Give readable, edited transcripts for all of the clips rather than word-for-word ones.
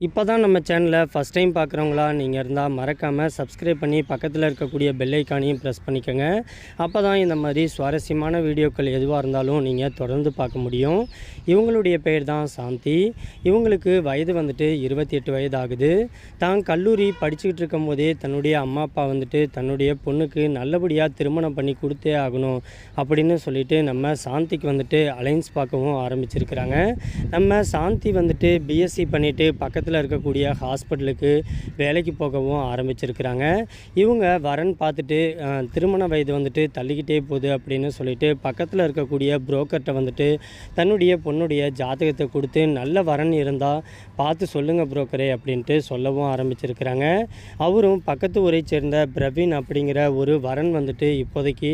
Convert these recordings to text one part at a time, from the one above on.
இப்போ தான் நம்ம சேனலை ஃபஸ்ட் டைம் பார்க்குறவங்களா நீங்கள் இருந்தால் மறக்காமல் சப்ஸ்கிரைப் பண்ணி பக்கத்தில் இருக்கக்கூடிய பெல் ஐக்கானையும் ப்ரெஸ் பண்ணிக்கோங்க. அப்போ தான் இந்த மாதிரி சுவாரஸ்யமான வீடியோக்கள் எதுவாக இருந்தாலும் நீங்கள் தொடர்ந்து பார்க்க முடியும். இவங்களுடைய பெயர் தான் சாந்தி. இவங்களுக்கு வயது வந்துட்டு 28 வயது ஆகுது. தான் கல்லூரி படிச்சுக்கிட்டு இருக்கும்போதே தன்னுடைய அம்மா அப்பா வந்துட்டு தன்னுடைய பொண்ணுக்கு நல்லபடியாக திருமணம் பண்ணி கொடுத்தே ஆகணும் அப்படின்னு சொல்லிட்டு நம்ம சாந்திக்கு வந்துட்டு அலைன்ஸ் பார்க்கவும் ஆரம்பிச்சிருக்கிறாங்க. நம்ம சாந்தி வந்துட்டு பிஎஸ்சி பண்ணிவிட்டு பக்கத்தில் இருக்கக்கூடிய ஹாஸ்பிட்டலுக்கு வேலைக்கு போகவும் ஆரம்பிச்சிருக்கிறாங்க. இவங்க வரன் பார்த்துட்டு திருமண வயது வந்துட்டு தள்ளிக்கிட்டே போகுது அப்படின்னு சொல்லிட்டு பக்கத்தில் இருக்கக்கூடிய புரோக்கர்கிட்ட வந்துட்டு தன்னுடைய பொண்ணுடைய ஜாதகத்தை கொடுத்து நல்ல வரன் இருந்தால் பார்த்து சொல்லுங்கள் புரோக்கரே அப்படின்ட்டு சொல்லவும் ஆரம்பிச்சிருக்கிறாங்க. அவரும் பக்கத்து ஊரை சேர்ந்த பிரவீன் அப்படிங்கிற ஒரு வரன் வந்துட்டு இப்போதைக்கு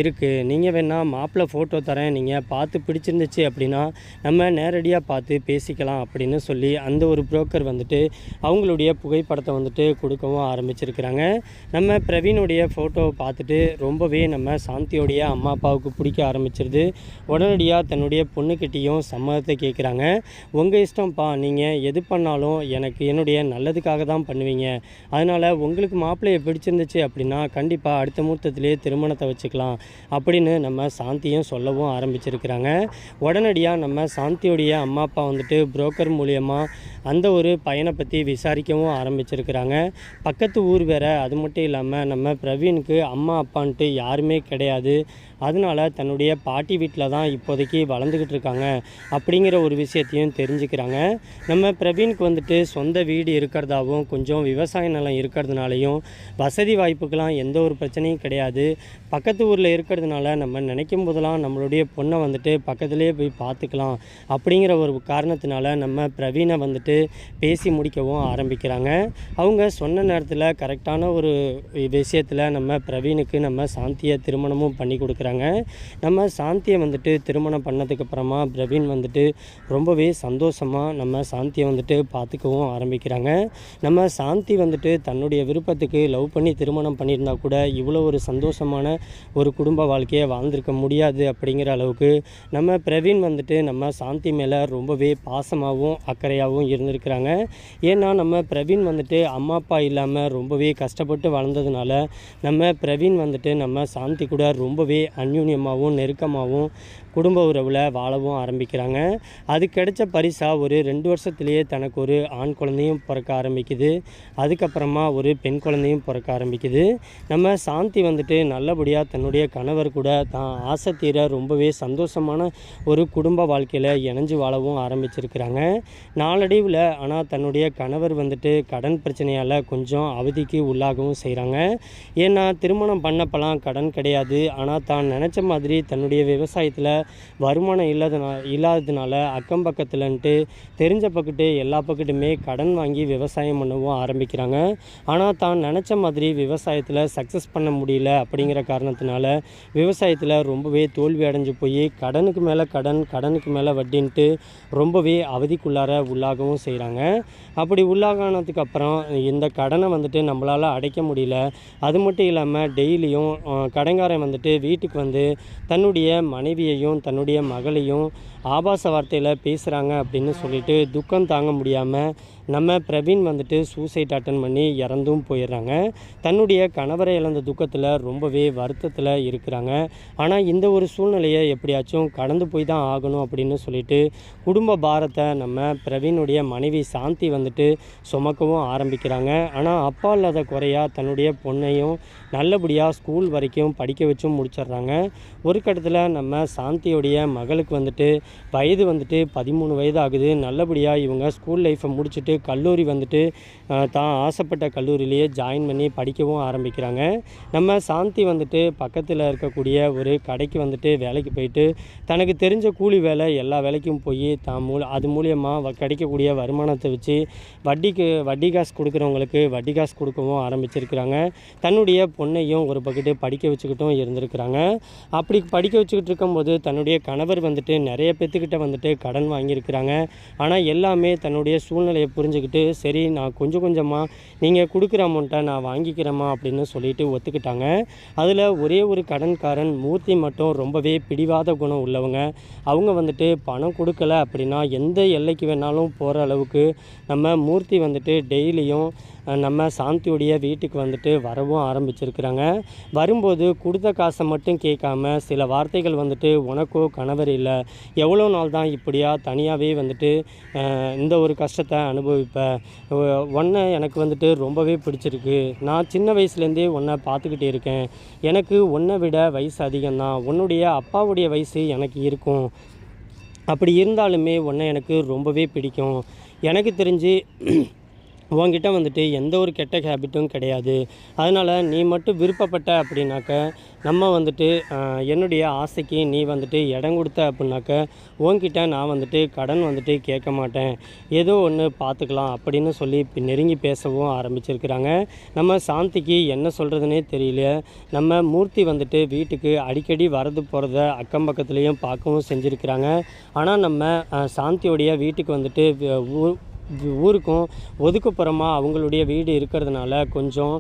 இருக்குது, நீங்கள் வேணால் மாப்பிள்ளை ஃபோட்டோ தரேன், நீங்கள் பார்த்து பிடிச்சிருந்துச்சு அப்படின்னா நம்ம நேரடியாக பார்த்து பேசிக்கலாம் அப்படின்னு சொல்லி அந்த ஒரு புரோக்கர் வந்துட்டு அவங்களுடைய புகைப்படத்தை வந்துட்டு கொடுக்கவும் ஆரம்பிச்சிருக்கிறாங்க. நம்ம பிரவீனுடைய ஃபோட்டோவை பார்த்துட்டு ரொம்பவே நம்ம சாந்தியோடைய அம்மா அப்பாவுக்கு பிடிக்க ஆரம்பிச்சிருது. உடனடியாக தன்னுடைய பொண்ணுக்கிட்டேயும் சம்மதத்தை கேட்குறாங்க. உங்கள் இஷ்டம்ப்பா, நீங்கள் எது பண்ணாலும் எனக்கு என்னுடைய நல்லதுக்காக தான் பண்ணுவீங்க, அதனால் உங்களுக்கு மாப்பிள்ளையை பிடிச்சிருந்துச்சு அப்படின்னா கண்டிப்பாக அடுத்த முகூர்த்தத்திலே திருமணத்தை வச்சுக்கலாம் அப்படின்னு நம்ம சாந்தியும் சொல்லவும் ஆரம்பிச்சிருக்கிறாங்க. உடனடியாக நம்ம சாந்தியோடைய அம்மா அப்பா வந்துட்டு புரோக்கர் மூலியமாக அந்த ஒரு பையனை பற்றி விசாரிக்கவும் ஆரம்பிச்சிருக்கிறாங்க. பக்கத்து ஊர் வேறு, அது மட்டும் இல்லாமல் நம்ம பிரவீனுக்கு அம்மா அப்பான்ட்டு யாருமே கிடையாது, அதனால் தன்னுடைய பாட்டி வீட்டில் தான் இப்போதைக்கு வளர்ந்துக்கிட்டு இருக்காங்க அப்படிங்கிற ஒரு விஷயத்தையும் தெரிஞ்சுக்கிறாங்க. நம்ம பிரவீனுக்கு வந்துட்டு சொந்த வீடு இருக்கிறதாவும் கொஞ்சம் விவசாய நிலம் இருக்கிறதுனாலையும் வசதி வாய்ப்புக்கெலாம் எந்த ஒரு பிரச்சனையும் கிடையாது. பக்கத்து ஊரில் இருக்கிறதுனால நம்ம நினைக்கும் போதெல்லாம் நம்மளுடைய பொண்ணை வந்துட்டு பக்கத்துலேயே போய் பார்த்துக்கலாம் அப்படிங்கிற ஒரு காரணத்தினால நம்ம பிரவீனை வந்துட்டு பேசி முடிக்கவும் ஆரம்பிக்கிறாங்க. அவங்க சொன்ன நேரத்தில் கரெக்டான ஒரு விஷயத்தில் நம்ம பிரவீனுக்கு நம்ம சாந்தியை திருமணமும் பண்ணி கொடுக்குறாங்க. நம்ம சாந்தியை வந்துட்டு திருமணம் பண்ணதுக்கப்புறமா பிரவீன் வந்துட்டு ரொம்பவே சந்தோஷமாக நம்ம சாந்தியை வந்துட்டு பார்த்துக்கவும் ஆரம்பிக்கிறாங்க. நம்ம சாந்தி வந்துட்டு தன்னுடைய விருப்பத்துக்கு லவ் பண்ணி திருமணம் பண்ணியிருந்தால் கூட இவ்வளோ ஒரு சந்தோஷமான ஒரு குடும்ப வாழ்க்கையை வாழ்ந்திருக்க முடியாது அப்படிங்கிற அளவுக்கு நம்ம பிரவீன் வந்துட்டு நம்ம சாந்தி மேலே ரொம்பவே பாசமாகவும் அக்கறையாகவும் இருந்திருக்கிறாங்க. ஏன்னா நம்ம பிரவீன் வந்துட்டு அம்மா அப்பா இல்லாமல் ரொம்பவே கஷ்டப்பட்டு வளர்ந்ததுனால நம்ம பிரவீன் வந்துட்டு நம்ம சாந்தி கூட ரொம்பவே அந்யூன்யமாகவும் நெருக்கமாகவும் குடும்ப உறவில் வாழவும் ஆரம்பிக்கிறாங்க. அது கிடைச்ச பரிசாக ஒரு 2 வருஷத்துலேயே தனக்கு ஒரு ஆண் குழந்தையும் பிறக்க ஆரம்பிக்குது. அதுக்கப்புறமா ஒரு பெண் குழந்தையும் பிறக்க ஆரம்பிக்குது. நம்ம சாந்தி வந்துட்டு நல்லபடியாக தன்னுடைய கணவர் கூட தான் ஆசை தீர ரொம்பவே சந்தோஷமான ஒரு குடும்ப வாழ்க்கையில் இணைஞ்சு வாழவும் ஆரம்பிச்சிருக்கிறாங்க. நாளடைவில் ஆனால் தன்னுடைய கணவர் வந்துட்டு கடன் பிரச்சனையால் கொஞ்சம் அவதிக்கு உள்ளாகவும் செய்கிறாங்க. ஏன்னா திருமணம் பண்ணப்பெல்லாம் கடன் கிடையாது, ஆனால் தான் நினச்ச மாதிரி தன்னுடைய விவசாயத்தில் வருமானம் இல்லாததுனால அக்கம் பக்கத்துலன்ட்டு தெரிஞ்ச பக்கத்து எல்லா பக்கத்துமே கடன் வாங்கி விவசாயம் பண்ணவும் ஆரம்பிக்கிறாங்க. ஆனால் தான் நினச்ச மாதிரி விவசாயத்தில் சக்ஸஸ் பண்ண முடியல அப்படிங்கிற காரணத்தினால விவசாயத்தில் ரொம்பவே தோல்வி அடைஞ்சு போய் கடனுக்கு மேலே கடன், கடனுக்கு மேலே வட்டின்ட்டு ரொம்பவே அவதிக்குள்ளார உள்ளாகவும் செய்கிறாங்க. அப்படி உள்ளாகானதுக்கு அப்புறம் இந்த கடனை வந்துட்டு நம்மளால் அடைக்க முடியல. அது மட்டும் இல்லாமல் டெய்லியும் கடன்காரன் வந்துட்டு வீட்டுக்கு வந்து தன்னுடைய மனைவியையும் தன்னுடைய மகளையும் ஆபாச வார்த்தையில் பேசுகிறாங்க அப்படின்னு சொல்லிட்டு துக்கம் தாங்க முடியாமல் நம்ம பிரவீன் வந்துட்டு சூசைட் அட்டன் பண்ணி இறந்தும் போயிடுறாங்க. தன்னுடைய கணவரை இழந்த துக்கத்தில் ரொம்பவே வருத்தத்தில் இருக்கிறாங்க. ஆனால் இந்த ஒரு சூழ்நிலையை எப்படியாச்சும் கடந்து போய் தான் ஆகணும் அப்படின்னு சொல்லிட்டு குடும்ப பாரத்தை நம்ம பிரவீனுடைய மனைவி சாந்தி வந்துட்டு சுமக்கவும் ஆரம்பிக்கிறாங்க. ஆனால் அப்பா இல்லாத குறையாக தன்னுடைய பொண்ணையும் நல்லபடியாக ஸ்கூல் வரைக்கும் படிக்க வச்சும் முடிச்சிடுறாங்க. ஒரு கட்டத்தில் நம்ம சாந்தியோடைய மகளுக்கு வந்துட்டு வயது வந்துட்டு 13 வயது ஆகுது. நல்லபடியாக இவங்க ஸ்கூல் லைஃப்பை முடிச்சுட்டு கல்லூரி வந்துட்டு தான் ஆசைப்பட்ட கல்லூரியிலேயே ஜாயின் பண்ணி படிக்கவும் ஆரம்பிக்கிறாங்க. நம்ம சாந்தி வந்துட்டு பக்கத்தில் இருக்கக்கூடிய ஒரு கடைக்கு வந்துட்டு வேலைக்கு போயிட்டு தனக்கு தெரிஞ்ச கூலி வேலை எல்லா வேலைக்கும் போய் அது மூலியமாக கிடைக்கக்கூடிய வருமானத்தை வச்சு வட்டி காசு கொடுக்குறவங்களுக்கு வட்டி காசு கொடுக்கவும் ஆரம்பிச்சிருக்கிறாங்க. தன்னுடைய பொண்ணையும் ஒரு பக்கத்து படிக்க வச்சுக்கிட்டும் இருந்திருக்கிறாங்க. அப்படி படிக்க வச்சுக்கிட்டு இருக்கும்போது தன்னுடைய கணவர் வந்துட்டு நிறைய பேத்துக்கிட்ட வந்துட்டு கடன் வாங்கியிருக்கிறாங்க. ஆனால் எல்லாமே தன்னுடைய சூழ்நிலையை புரிஞ்சுக்கிட்டு, சரி நான் கொஞ்சம் கொஞ்சமாக நீங்கள் கொடுக்குற அமௌண்ட்டை நான் வாங்கிக்கிறேம்மா அப்படின்னு சொல்லிட்டு ஒத்துக்கிட்டாங்க. அதில் ஒரே ஒரு கடன்காரன் மூர்த்தி மட்டும் ரொம்பவே பிடிவாத குணம் உள்ளவங்க. அவங்க வந்துட்டு பணம் கொடுக்கல அப்படின்னா எந்த எல்லைக்கு வேணாலும் போகிற அளவுக்கு நம்ம மூர்த்தி வந்துட்டு டெய்லியும் நம்ம சாந்தியுடைய வீட்டுக்கு வந்துட்டு வரவும் ஆரம்பிச்சிருக்கிறாங்க. வரும்போது கொடுத்த காசை மட்டும் கேட்காம சில வார்த்தைகள் வந்துட்டு, உனக்கோ கணவர் இல்லை, எவ்வளோ நாள் தான் இப்படியா தனியாகவே வந்துட்டு இந்த ஒரு கஷ்டத்தை அனுபவிப்ப, உன்னை எனக்கு வந்துட்டு ரொம்பவே பிடிச்சிருக்கு, நான் சின்ன வயசுலேருந்தே உன்னை பார்த்துக்கிட்டே இருக்கேன், எனக்கு உன்னை விட வயசு அதிகம்தான், உன்னுடைய அப்பாவுடைய வயசு எனக்கு இருக்கும், அப்படி இருந்தாலுமே உன்னை எனக்கு ரொம்பவே பிடிக்கும், எனக்கு தெரிஞ்சு உன்கிட்ட வந்துட்டு எந்த ஒரு கெட்ட ஹேபிட்டும் கிடையாது, அதனால் நீ மட்டும் விருப்பப்பட்ட அப்படின்னாக்க நம்ம வந்துட்டு என்னுடைய ஆசைக்கு நீ வந்துட்டு இடம் கொடுத்த அப்படின்னாக்க உன்கிட்ட நான் வந்துட்டு கடன் வந்துட்டு கேட்க மாட்டேன், ஏதோ ஒன்று பார்த்துக்கலாம் அப்படின்னு சொல்லி நெருங்கி பேசவும் ஆரம்பிச்சிருக்கிறாங்க. நம்ம சாந்திக்கு என்ன சொல்கிறதுனே தெரியல. நம்ம மூர்த்தி வந்துட்டு வீட்டுக்கு அடிக்கடி வரது போகிறத அக்கம் பக்கத்துலேயும் பார்க்கவும் செஞ்சுருக்கிறாங்க. ஆனால் நம்ம சாந்தியோடைய வீட்டுக்கு வந்துட்டு ஊருக்கும் ஒதுக்குப்புறமா அவங்களுடைய வீடு இருக்கிறதுனால கொஞ்சம்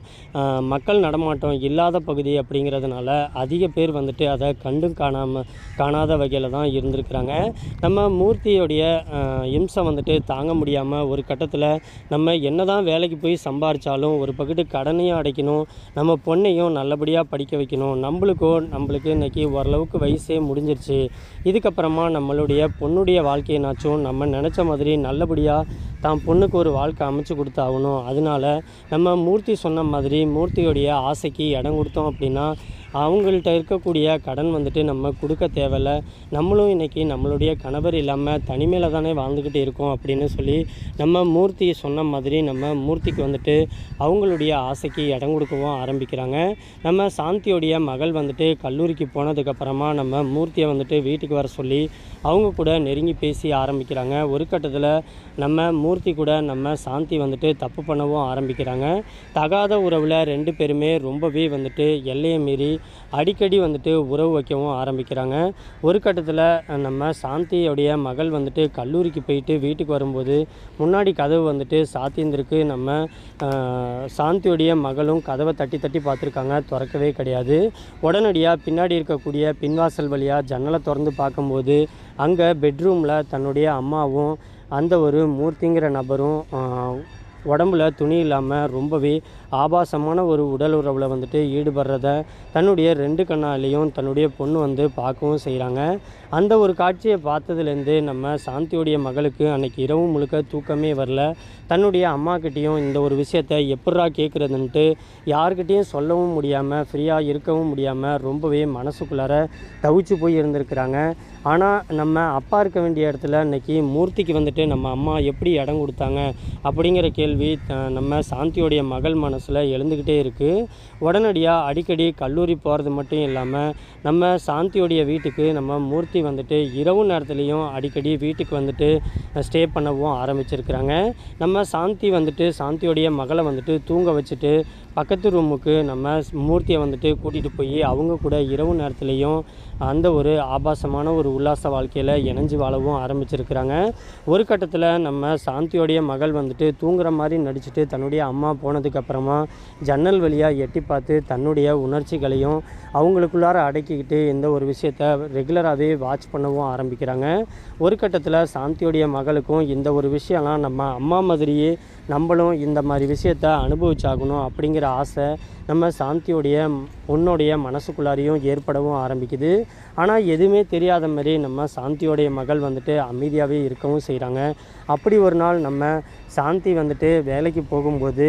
மக்கள் நடமாட்டம் இல்லாத பகுதி அப்படிங்கிறதுனால அதிக பேர் வந்துட்டு அதை காணாத வகையில் தான் இருந்திருக்கிறாங்க. நம்ம மூர்த்தியோடைய இம்சை வந்துட்டு தாங்க முடியாமல் ஒரு கட்டத்தில் நம்ம என்ன தான் வேலைக்கு போய் சம்பாரித்தாலும் ஒரு பக்கத்து கடனையும் அடைக்கணும், நம்ம பொண்ணையும் நல்லபடியாக படிக்க வைக்கணும், நம்மளுக்கு இன்றைக்கி ஓரளவுக்கு வயசே முடிஞ்சிருச்சு, இதுக்கப்புறமா நம்மளுடைய பொண்ணுடைய வாழ்க்கையினாச்சும் நம்ம நினச்ச மாதிரி நல்லபடியாக தான் பொண்ணுக்கு ஒரு வாழ்க்கை அமைச்சு கொடுத்தாகணும், அதனால் நம்ம மூர்த்தி சொன்ன மாதிரி மூர்த்தியோடைய ஆசைக்கு இடம் கொடுத்தோம் அப்படின்னா அவங்கள்ட்ட இருக்கக்கூடிய கடன் வந்துட்டு நம்ம கொடுக்க தேவையில்ல, நம்மளும் இன்றைக்கி நம்மளுடைய கணவர் இல்லாமல் தனிமையில் தானே வாழ்ந்துக்கிட்டு இருக்கோம் அப்படின்னு சொல்லி நம்ம மூர்த்தி சொன்ன மாதிரி நம்ம மூர்த்திக்கு வந்துட்டு அவங்களுடைய ஆசைக்கு இடம் கொடுக்கவும் ஆரம்பிக்கிறாங்க. நம்ம சாந்தியோடைய மகள் வந்துட்டு கல்லூரிக்கு போனதுக்கப்புறமா நம்ம மூர்த்தியை வந்துட்டு வீட்டுக்கு வர சொல்லி அவங்க கூட நெருங்கி பேசி ஆரம்பிக்கிறாங்க. ஒரு கட்டத்தில் நம்ம மூர்த்தி கூட நம்ம சாந்தி வந்துட்டு தப்பு பண்ணவும் ஆரம்பிக்கிறாங்க. தகாத உறவில் ரெண்டு பேருமே ரொம்பவே வந்துட்டு எல்லையை மீறி அடிக்கடி வந்துட்டு உறவு வைக்கவும் ஆரம்பிக்கிறாங்க. ஒரு கட்டத்தில் நம்ம சாந்தியோடைய மகள் வந்துட்டு கல்லூரிக்கு போயிட்டு வீட்டுக்கு வரும்போது முன்னாடி கதவு வந்துட்டு சாத்தியிருந்திருக்கு. நம்ம சாந்தியோடைய மகளும் கதவை தட்டி தட்டி பார்த்துருக்காங்க, திறக்கவே கிடையாது. உடனடியாக பின்னாடி இருக்கக்கூடிய பின்வாசல் வழியாக ஜன்னலை திறந்து பார்க்கும்போது அங்கே பெட்ரூமில் தன்னுடைய அம்மாவும் அந்த ஒரு மூர்த்திங்கிற நபரும் உடம்புல துணி இல்லாமல் ரொம்பவே ஆபாசமான ஒரு உடல் உறவில் வந்துட்டு ஈடுபடுறத தன்னுடைய ரெண்டு கண்ணாலையும் தன்னுடைய பொண்ணு வந்து பார்க்கவும் செய்கிறாங்க. அந்த ஒரு காட்சியை பார்த்ததுலேருந்து நம்ம சாந்தியோடைய மகளுக்கு அன்றைக்கி இரவு முழுக்க தூக்கமே வரல. தன்னுடைய அம்மாக்கிட்டேயும் இந்த ஒரு விஷயத்தை எப்பட்றா கேட்குறதுன்ட்டு யார்கிட்டையும் சொல்லவும் முடியாமல் ஃப்ரீயாக இருக்கவும் முடியாமல் ரொம்பவே மனசுக்குள்ளார தவிச்சு போய் இருந்திருக்கிறாங்க. ஆனால் நம்ம அப்பா இருக்க வேண்டிய இடத்துல இன்றைக்கி மூர்த்திக்கு வந்துட்டு நம்ம அம்மா எப்படி இடம் கொடுத்தாங்க அப்படிங்கிற கேள்வி நம்ம சாந்தியோடைய மகள் மனசில் எழுந்துக்கிட்டே இருக்குது. உடனடியாக அடிக்கடி கல்லூரி போகிறது மட்டும் இல்லாமல் நம்ம சாந்தியோடைய வீட்டுக்கு நம்ம மூர்த்தி வந்துட்டு இரவு நேரத்துலேயும் அடிக்கடி வீட்டுக்கு வந்துட்டு ஸ்டே பண்ணவும் ஆரம்பிச்சிருக்கிறாங்க. நம்ம சாந்தி வந்துட்டு சாந்தியோடைய மகளை வந்துட்டு தூங்க வச்சுட்டு பக்கத்து ரூமுக்கு நம்ம மூர்த்தியை வந்துட்டு கூட்டிகிட்டு போய் அவங்க கூட இரவு நேரத்துலேயும் அந்த ஒரு ஆபாசமான ஒரு உல்லாச வாழ்க்கையில் இணைஞ்சு வாழவும் ஆரம்பிச்சிருக்கிறாங்க. ஒரு கட்டத்தில் நம்ம சாந்தியோடைய மகள் வந்துட்டு தூங்குற மாதிரி நடிச்சுட்டு தன்னுடைய அம்மா போனதுக்கப்புறமா ஜன்னல் வழியாக எட்டி பார்த்து தன்னுடைய உணர்ச்சிகளையும் அவங்களுக்குள்ளார அடக்கிக்கிட்டு இந்த ஒரு விஷயத்தை ரெகுலராகவே வாட்ச் பண்ணவும் ஆரம்பிக்கிறாங்க. ஒரு கட்டத்தில் சாந்தியோடைய மகளுக்கும் இந்த ஒரு விஷயம்லாம் நம்ம அம்மா மாதிரியே நம்மளும் இந்த மாதிரி விஷயத்தை அனுபவிச்சாகணும் அப்படிங்கிற ஆசை நம்ம சாந்தியோடைய பொண்ணுடைய மனசுக்குள்ளாரையும் ஏற்படவும் ஆரம்பிக்குது. ஆனால் எதுவுமே தெரியாத மாதிரி நம்ம சாந்தியோடைய மகள் வந்துட்டு அமைதியாகவே இருக்கவும் செய்கிறாங்க. அப்படி ஒரு நாள் நம்ம சாந்தி வந்துட்டு வேலைக்கு போகும்போது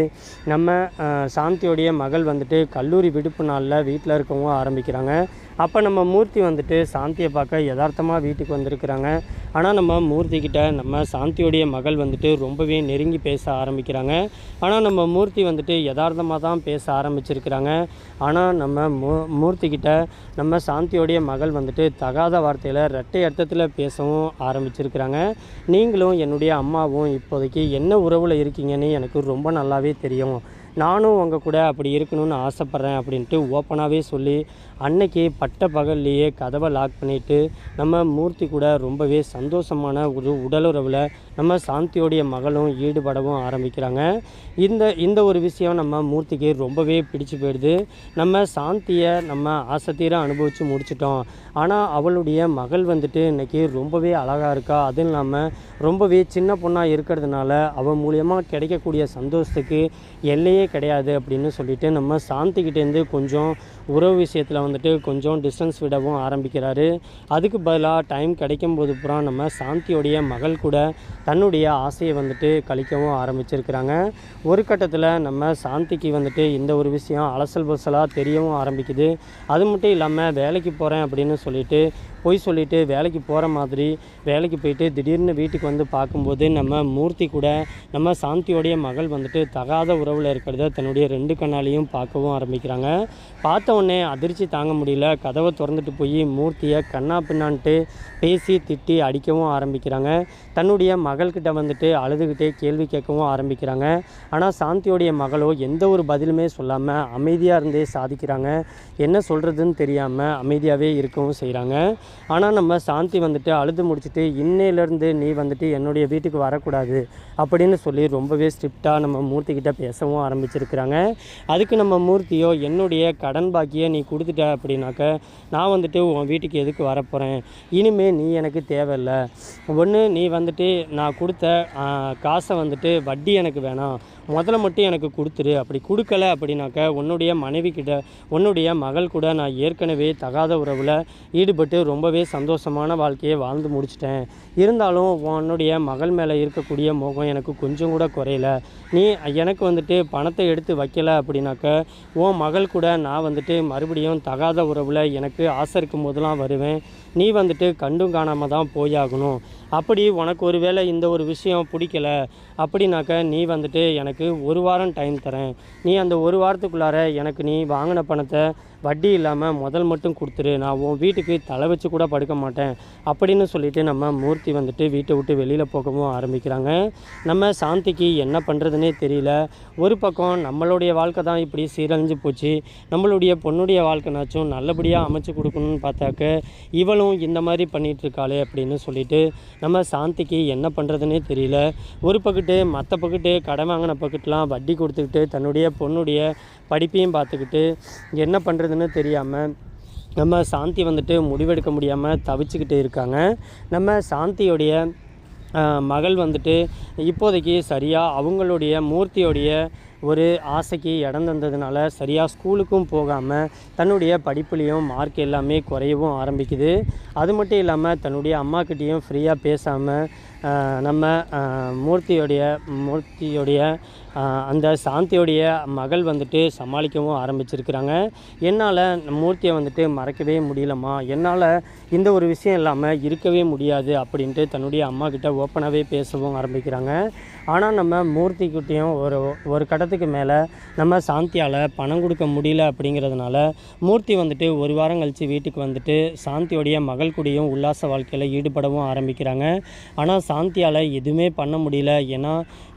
நம்ம சாந்தியோடைய மகள் வந்துட்டு கல்லூரி விடுப்பு நாளில் வீட்டில் இருக்கவும் ஆரம்பிக்கிறாங்க. அப்போ நம்ம மூர்த்தி வந்துட்டு சாந்தியை பார்க்க யதார்த்தமாக வீட்டுக்கு வந்திருக்கிறாங்க. ஆனால் நம்ம மூர்த்திக்கிட்ட நம்ம சாந்தியோடைய மகள் வந்துட்டு ரொம்பவே நெருங்கி பேச ஆரம்பிக்கிறாங்க. ஆனால் நம்ம மூர்த்தி வந்துட்டு யதார்த்தமாக தான் பேச ஆரம்பிச்சிருக்கிறாங்க. ஆனால் நம்ம மூர்த்திக்கிட்ட நம்ம சாந்தியோடைய மகள் வந்துட்டு தகாத வார்த்தையில் இரட்டை அர்த்தத்தில் பேசவும் ஆரம்பிச்சிருக்கிறாங்க. நீங்களும் என்னுடைய அம்மாவும் இப்போதைக்கு என்ன உறவில் இருக்கீங்கன்னு எனக்கு ரொம்ப நல்லாவே தெரியும். நானும் உங்கள் கூட அப்படி இருக்கணும்னு ஆசைப்பட்றேன் அப்படின்ட்டு ஓப்பனாகவே சொல்லி அன்னைக்கு பட்ட பகல்லையே கதவை லாக் பண்ணிவிட்டு நம்ம மூர்த்தி கூட ரொம்பவே சந்தோஷமான ஒரு உடலுறவில் நம்ம சாந்தியோடைய மகளும் ஈடுபடவும் ஆரம்பிக்கிறாங்க. இந்த ஒரு விஷயம் நம்ம மூர்த்திக்கு ரொம்பவே பிடிச்சு போயிடுது. நம்ம சாந்தியை நம்ம ஆசைத்தீர அனுபவித்து முடிச்சிட்டோம். ஆனால் அவளுடைய மகள் வந்துட்டு இன்றைக்கி ரொம்பவே அழகாக இருக்கா. அதுவும் இல்லாமல் ரொம்பவே சின்ன பொண்ணாக இருக்கிறதுனால அவள் மூலியமாக கிடைக்கக்கூடிய சந்தோஷத்துக்கு எல்லையே கிடையாது அப்படின்னு சொல்லிட்டு நம்ம சாந்திக்கிட்டேருந்து கொஞ்சம் உறவு விஷயத்தில் வந்துட்டு கொஞ்சம் டிஸ்டன்ஸ் விடவும் ஆரம்பிக்கிறாரு. அதுக்கு பதிலாக டைம் கிடைக்கும்போது பூரா நம்ம சாந்தியோடைய மகள் கூட தன்னுடைய ஆசையை வந்துட்டு கழிக்கவும் ஆரம்பிச்சிருக்கிறாங்க. ஒரு கட்டத்தில் நம்ம சாந்திக்கு வந்துட்டு இந்த ஒரு விஷயம் அலசல் பசலாக தெரியவும் ஆரம்பிக்குது. அது மட்டும் இல்லாமல் வேலைக்கு போகிறேன் அப்படின்னு சொல்லிட்டு பொய் சொல்லிவிட்டு வேலைக்கு போகிற மாதிரி வேலைக்கு போயிட்டு திடீர்னு வீட்டுக்கு வந்து பார்க்கும்போது நம்ம மூர்த்தி கூட நம்ம சாந்தியோடைய மகள் வந்துட்டு தகாத உறவில் இருக்கிறத தன்னுடைய 2 கண்ணாலையும் பார்க்கவும் ஆரம்பிக்கிறாங்க. பார்த்த உடனே அதிர்ச்சி தாங்க முடியல. கதவை திறந்துட்டு போய் மூர்த்தியை கண்ணா பின்னான்ட்டு பேசி திட்டி அடிக்கவும் ஆரம்பிக்கிறாங்க. தன்னுடைய மகள்கிட்ட வந்துட்டு அழுதுகிட்டே கேள்வி கேட்கவும் ஆரம்பிக்கிறாங்க. ஆனால் சாந்தியோடைய மகளோ எந்த ஒரு பதிலுமே சொல்லாமல் அமைதியாக இருந்தே சாதிக்கிறாங்க. என்ன சொல்கிறதுன்னு தெரியாமல் அமைதியாகவே இருக்கவும் செய்கிறாங்க. ஆனால் நம்ம சாந்தி வந்துட்டு அழுது முடிச்சுட்டு இன்னையிலேருந்து நீ வந்துட்டு என்னுடைய வீட்டுக்கு வரக்கூடாது அப்படின்னு சொல்லி ரொம்பவே ஸ்ட்ரிக்டாக நம்ம மூர்த்திக்கிட்ட பேசவும் ஆரம்பிச்சிருக்கிறாங்க. அதுக்கு நம்ம மூர்த்தியோ என்னுடைய கடன் பாக்கியை நீ கொடுத்துட்ட அப்படின்னாக்க நான் வந்துட்டு உன் வீட்டுக்கு எதுக்கு வரப்போகிறேன், இனிமேல் நீ எனக்கு தேவையில்லை. ஒன்று நீ வந்துட்டு நான் கொடுத்த காசை வந்துட்டு வட்டி எனக்கு வேணாம், முதல்ல மட்டும் எனக்கு கொடுத்துரு. அப்படி கொடுக்கல அப்படின்னாக்க உன்னுடைய மனைவிக்கிட்ட உன்னுடைய மகள் கூட நான் ஏற்கனவே தகாத உறவில் ஈடுபட்டு ரொம்பவே சந்தோஷமான வாழ்க்கையை வாழ்ந்து முடிச்சிட்டேன். இருந்தாலும் உன்னுடைய மகள் மேலே இருக்கக்கூடிய மோகம் எனக்கு கொஞ்சம் கூட குறையல. நீ எனக்கு வந்துட்டு பணத்தை எடுத்து வைக்கலை அப்படின்னாக்க உன் மகள் கூட நான் வந்துட்டு மறுபடியும் தகாத உறவில் எனக்கு ஆசை இருக்கும் போதெல்லாம் வருவேன். நீ வந்துட்டு கண்டும் காணாமல் தான் போயாகணும். அப்படி உனக்கு ஒரு வேளை இந்த ஒரு விஷயம் பிடிக்கல அப்படின்னாக்க நீ வந்துட்டு எனக்கு 1 வாரம் டைம் தரேன். நீ அந்த 1 வாரத்துக்குள்ளார எனக்கு நீ வாங்கின பணத்தை வட்டி இல்லாமல் முதல் மட்டும் கொடுத்துரு. நான் உன் வீட்டுக்கு தலை வச்சு கூட படுக்க மாட்டேன் அப்படின்னு சொல்லிட்டு நம்ம மூர்த்தி வந்துட்டு வீட்டை விட்டு வெளியில் போகவும் ஆரம்பிக்கிறாங்க. நம்ம சாந்திக்கு என்ன பண்ணுறதுனே தெரியல. ஒரு பக்கம் நம்மளுடைய வாழ்க்கை தான் இப்படி சீரழிஞ்சு போச்சு, நம்மளுடைய பொண்ணுடைய வாழ்க்கைனாச்சும் நல்லபடியாக அமைச்சு கொடுக்கணும்னு பார்த்தாக்க இவளும் இந்த மாதிரி பண்ணிகிட்ருக்காளே அப்படின்னு சொல்லிட்டு நம்ம சாந்திக்கு என்ன பண்ணுறதுனே தெரியல. ஒரு பக்கத்து மற்ற பக்கத்து கடன் வாங்கின பக்கத்துலாம் வட்டி கொடுத்துக்கிட்டு தன்னுடைய பொண்ணுடைய படிப்பையும் பார்த்துக்கிட்டு என்ன பண்ணுறதுன்னு தெரியாமல் நம்ம சாந்தி வந்துட்டு முடிவெடுக்க முடியாமல் தவிச்சுக்கிட்டு இருக்காங்க. நம்ம சாந்தியோடைய மகள் வந்துட்டு இப்போதைக்கு சரியாக அவங்களுடைய மூர்த்தியோடைய ஒரு ஆசைக்கு இடம் தந்ததுனால சரியாக ஸ்கூலுக்கும் போகாமல் தன்னுடைய படிப்புலேயும் மார்க் எல்லாமே குறையவும் ஆரம்பிக்குது. அது மட்டும் இல்லாமல் தன்னுடைய அம்மாக்கிட்டேயும் ஃப்ரீயாக பேசாமல் நம்ம மூர்த்தியோடைய அந்த சாந்தியோடைய மகள் வந்துட்டு சமாளிக்கவும் ஆரம்பிச்சிருக்கிறாங்க. என்னால் மூர்த்தியை வந்துட்டு மறக்கவே முடியலம்மா, என்னால் இந்த ஒரு விஷயம் இல்லாமல் இருக்கவே முடியாது அப்படின்ட்டு தன்னுடைய அம்மாக்கிட்ட ஓப்பனாகவே பேசவும் ஆரம்பிக்கிறாங்க. ஆனால் நம்ம மூர்த்திக்கிட்டேயும் ஒரு கட்டத்துக்கு மேலே நம்ம சாந்தியால் பணம் கொடுக்க முடியல அப்படிங்கிறதுனால மூர்த்தி வந்துட்டு 1 வாரம் கழித்து வீட்டுக்கு வந்துட்டு சாந்தியோடைய மகள் கூடயும் உல்லாச வாழ்க்கையில் ஈடுபடவும் ஆரம்பிக்கிறாங்க. ஆனால் சாந்தியால் எதுவுமே பண்ண முடியல. ஏன்னா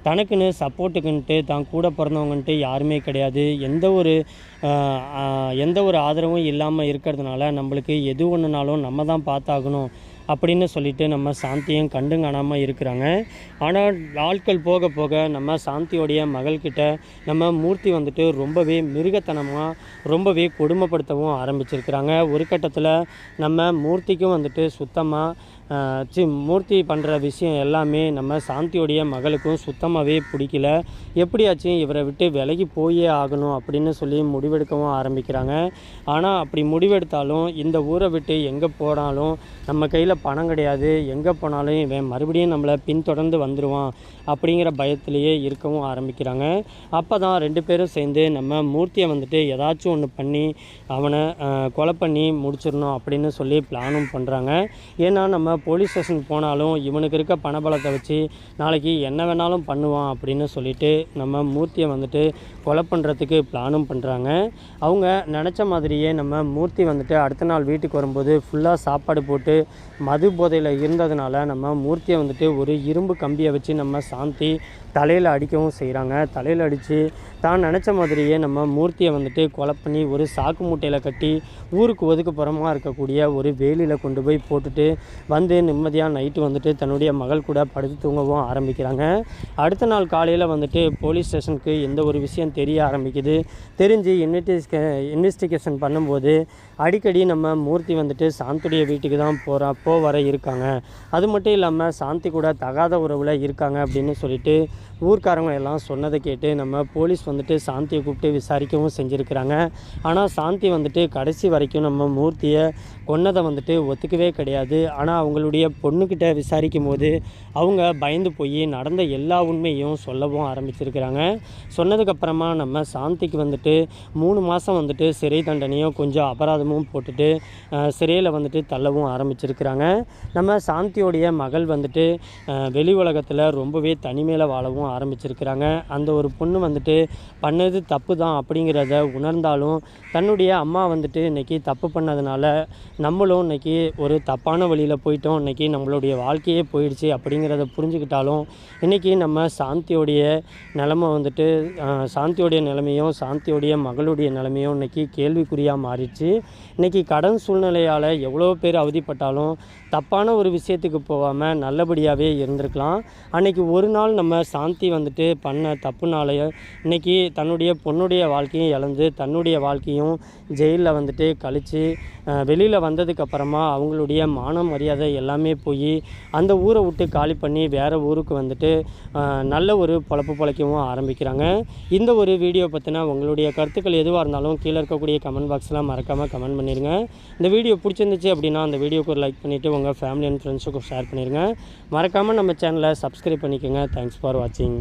தனக்குன்னு சப்போர்ட்டுக்குன்ட்டு தான் கூட பிறந்தவங்கன்ட்டு யாருமே கிடையாது. எந்த ஒரு ஆதரவும் இல்லாமல் இருக்கிறதுனால நம்மளுக்கு எது ஒன்றுனாலும் நம்ம தான் பார்த்தாகணும் அப்படின்னு சொல்லிட்டு நம்ம சாந்தியும் கண்டும் காணாமல் இருக்கிறாங்க. ஆனால் நாட்கள் போக போக நம்ம சாந்தியோடைய மகள்கிட்ட நம்ம மூர்த்தி வந்துட்டு ரொம்பவே மிருகத்தனமாக ரொம்பவே கொடுமைப்படுத்தவும் ஆரம்பிச்சிருக்கிறாங்க. ஒரு கட்டத்தில் நம்ம மூர்த்திக்கும் வந்துட்டு சுத்தமாக மூர்த்தி பண்ணுற விஷயம் எல்லாமே நம்ம சாந்தியோடைய மகளுக்கும் சுத்தமாகவே பிடிக்கல. எப்படியாச்சும் இவரை விட்டு விலகி போயே ஆகணும் அப்படின்னு சொல்லி முடிவெடுக்கவும் ஆரம்பிக்கிறாங்க. ஆனால் அப்படி முடிவெடுத்தாலும் இந்த ஊரை விட்டு எங்கே போனாலும் நம்ம கையில் பணம் கிடையாது, எங்கே போனாலும் இவன் மறுபடியும் நம்மளை பின்தொடர்ந்து வந்துடுவான் அப்படிங்கிற பயத்திலேயே இருக்கவும் ஆரம்பிக்கிறாங்க. அப்போ தான் 2 பேரும் சேர்ந்து நம்ம மூர்த்தியை வந்துட்டு ஏதாச்சும் ஒன்று பண்ணி அவனை கொலை பண்ணி முடிச்சிடணும் அப்படின்னு சொல்லி பிளானும் பண்ணுறாங்க. ஏன்னா நம்ம போலீஸ் ஸ்டேஷன் போனாலும் இவனுக்கு இருக்க பணபலத்தை வச்சு நாளைக்கு என்ன வேணாலும் பண்ணுவான் அப்படின்னு சொல்லிட்டு நம்ம மூர்த்தியை வந்துட்டு கொலை பண்ணுறதுக்கு பிளானும் பண்ணுறாங்க. அவங்க நினச்ச மாதிரியே நம்ம மூர்த்தி வந்துட்டு அடுத்த நாள் வீட்டுக்கு வரும்போது ஃபுல்லாக சாப்பாடு போட்டு மது போதையில் இருந்ததுனால நம்ம மூர்த்தியை வந்துட்டு ஒரு இரும்பு கம்பியை வச்சு நம்ம சாந்தி தலையில் அடிக்கவும் செய்கிறாங்க. தலையில் அடித்து தான் நினச்ச மாதிரியே நம்ம மூர்த்தியை வந்துட்டு கொலை பண்ணி ஒரு சாக்கு மூட்டையில் கட்டி ஊருக்கு ஒதுக்குப்புறமாக இருக்கக்கூடிய ஒரு வேலியில் கொண்டு போய் போட்டுட்டு வந்து நிம்மதியாக நைட்டு வந்துட்டு தன்னுடைய மகள் கூட படுத்து தூங்கவும் ஆரம்பிக்கிறாங்க. அடுத்த நாள் காலையில் வந்துட்டு போலீஸ் ஸ்டேஷனுக்கு எந்த ஒரு விஷயம் தெரிய ஆரம்பிக்குது. தெரிஞ்சு இன்வெஸ்டிகேஷன் பண்ணும்போது அடிக்கடி நம்ம மூர்த்தி வந்துட்டு சாந்தியுடைய வீட்டுக்கு தான் வர இருக்காங்க. அது மட்டும் இல்லாமல் சாந்தி கூட தகாத உறவில் இருக்காங்க அப்படின்னு சொல்லிட்டு ஊர்க்காரங்க எல்லாம் சொன்னதை கேட்டு நம்ம போலீஸ் வந்துட்டு சாந்தியை கூப்பிட்டு விசாரிக்கவும் செஞ்சுருக்கிறாங்க. ஆனால் சாந்தி வந்துட்டு கடைசி வரைக்கும் நம்ம மூர்த்தியை கொன்னதை வந்துட்டு ஒத்துக்கவே கிடையாது. ஆனால் அவங்களுடைய பொண்ணுக்கிட்ட விசாரிக்கும் போது அவங்க பயந்து போய் நடந்த எல்லா உண்மையும் சொல்லவும் ஆரம்பிச்சிருக்கிறாங்க. சொன்னதுக்கப்புறமா நம்ம சாந்திக்கு வந்துட்டு 3 மாதம் வந்துட்டு சிறை தண்டனையும் கொஞ்சம் அபராதமும் போட்டுட்டு சிறையில் வந்துட்டு தள்ளவும் ஆரம்பிச்சிருக்கிறாங்க. நம்ம சாந்தியோடைய மகள் வந்துட்டு வெளி உலகத்தில் ரொம்பவே தனிமையில் வாழவும் ஆரம்பிச்சிருக்கிறாங்க. அந்த ஒரு பொண்ணு வந்துட்டு பண்ணது தப்பு தான் அப்படிங்கிறத உணர்ந்தாலும் தன்னுடைய அம்மா வந்துட்டு இன்றைக்கி தப்பு பண்ணதுனால நம்மளும் இன்றைக்கி ஒரு தப்பான வழியில் போயிட்டோம், இன்றைக்கி நம்மளுடைய வாழ்க்கையே போயிடுச்சு அப்படிங்கிறத புரிஞ்சுக்கிட்டாலும் இன்றைக்கி நம்ம சாந்தியோடைய நிலைமை வந்துட்டு சாந்தியோடைய நிலைமையும் சாந்தியோடைய மகளுடைய நிலைமையும் இன்றைக்கி கேள்விக்குறியாக மாறிடுச்சு. இன்றைக்கி கடன் சூழ்நிலையால் எவ்வளோ பேர் அவதிப்பட்டாலும் தப்பான ஒரு விஷயத்துக்கு போகாமல் நல்லபடியாகவே இருந்திருக்கலாம். அன்றைக்கி ஒரு நாள் நம்ம சாந்தி வந்துட்டு பண்ண தப்புனாலேயே இன்றைக்கி தன்னுடைய பொண்ணுடைய வாழ்க்கையும் இழந்து தன்னுடைய வாழ்க்கையும் ஜெயிலில் வந்துட்டு கழித்து வெளியில் வந்ததுக்கப்புறமா அவங்களுடைய மான மரியாதை எல்லாமே போய் அந்த ஊரை விட்டு காலி பண்ணி வேறு ஊருக்கு வந்துட்டு நல்ல ஒரு பொழப்பு பொழைக்கவும் ஆரம்பிக்கிறாங்க. இந்த ஒரு வீடியோ பற்றின உங்களுடைய கருத்துக்கள் எதுவாக இருந்தாலும் கீழே இருக்கக்கூடிய கமெண்ட் பாக்ஸில் மறக்காமல் கமெண்ட் பண்ணிடுங்க. இந்த வீடியோ பிடிச்சிருந்துச்சு அப்படின்னா அந்த வீடியோக்கு ஒரு லைக் பண்ணிவிட்டு உங்கள் ஃபேமிலி அண்ட் ஃப்ரெண்ட்ஸுக்கும் ஷேர் பண்ணிடுங்க. மறக்காமல் நம்ம சேனலை சப்ஸ்கிரைப் பண்ணிக்கோங்க. தேங்க்ஸ் ஃபார் வாட்சிங்.